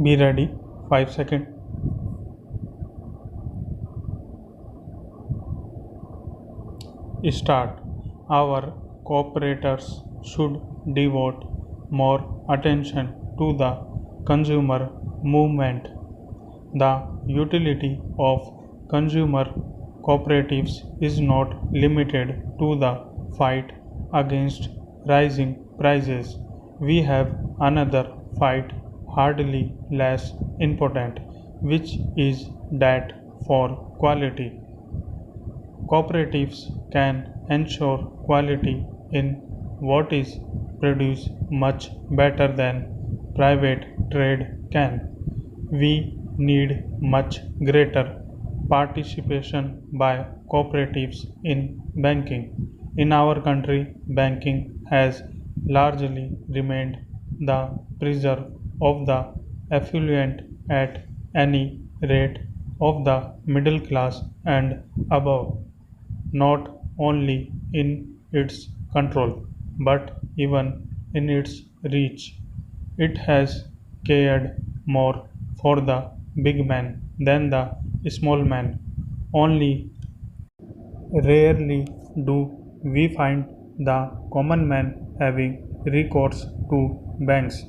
Be ready. 5 seconds. Start. Our cooperators should devote more attention to the consumer movement. The utility of consumer cooperatives is not limited to the fight against rising prices. We have another fight hardly less important, which is that for quality. Cooperatives can ensure quality in what is produced much better than private trade can. We need much greater participation by cooperatives in banking. In our country, banking has largely remained the preserve of the affluent at any rate of the middle class and above, not only in its control but even in its reach. It has cared more for the big man than the small man. Only rarely do we find the common man having recourse to banks.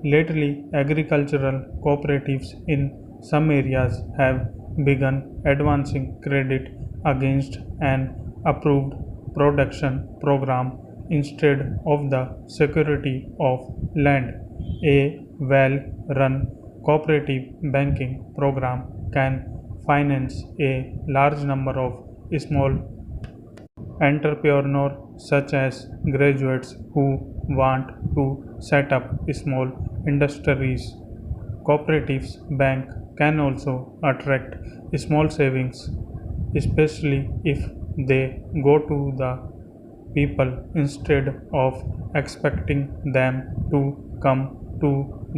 Lately, agricultural cooperatives in some areas have begun advancing credit against an approved production program instead of the security of land. A well run cooperative banking program can finance a large number of small entrepreneurs such as graduates who want to set up small industries. Cooperatives bank can also attract small savings, especially if they go to the people instead of expecting them to come to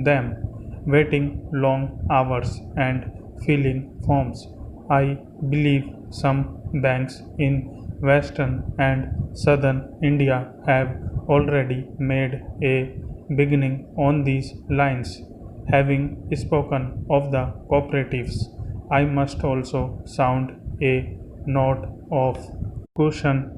them, waiting long hours and filling forms. I believe some banks in Western and Southern India have already made a beginning on these lines. Having spoken of the cooperatives, I must also sound a note of caution.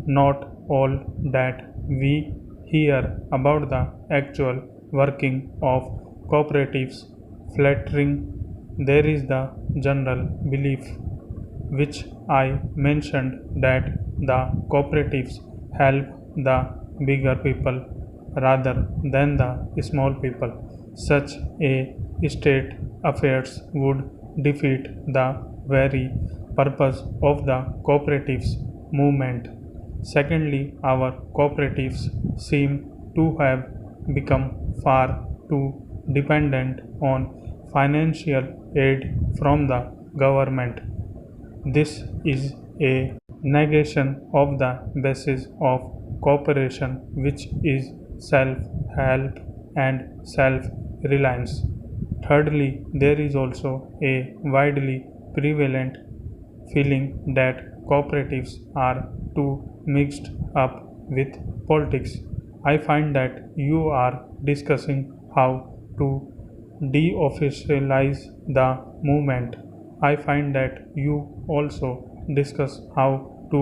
Not all that we hear about the actual working of cooperatives flattering. There is the general belief, which I mentioned, that the cooperatives help the bigger people rather than the small people. Such a state affairs would defeat the very purpose of the cooperatives movement. Secondly, our cooperatives seem to have become far too dependent on financial aid from the government. This is a negation of the basis of cooperation, which is self-help and self-reliance. Thirdly, there is also a widely prevalent feeling that cooperatives are too mixed up with politics. I find that you are discussing how to deofficialize the movement. I find that you also discuss how to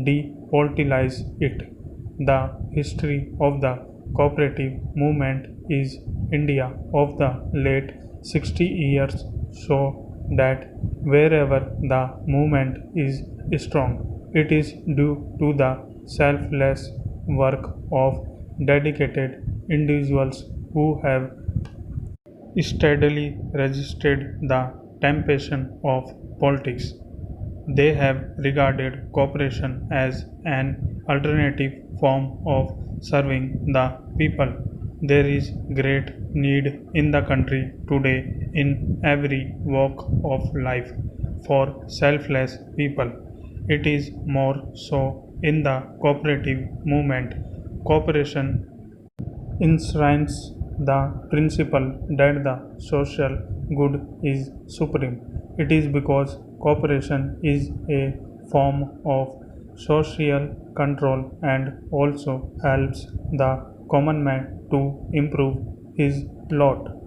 depoliticize it. The history of the cooperative movement is India of the late 60 years show that wherever the movement is strong, it is due to the selfless work of dedicated individuals who have steadily resisted the temptation of politics. They have regarded cooperation as an alternative form of serving the people. There is great need in the country today in every walk of life for selfless people. It is more so in the cooperative movement. Cooperation enshrines the principle that the social good is supreme. It is because cooperation is a form of social control and also helps the common man to improve his lot.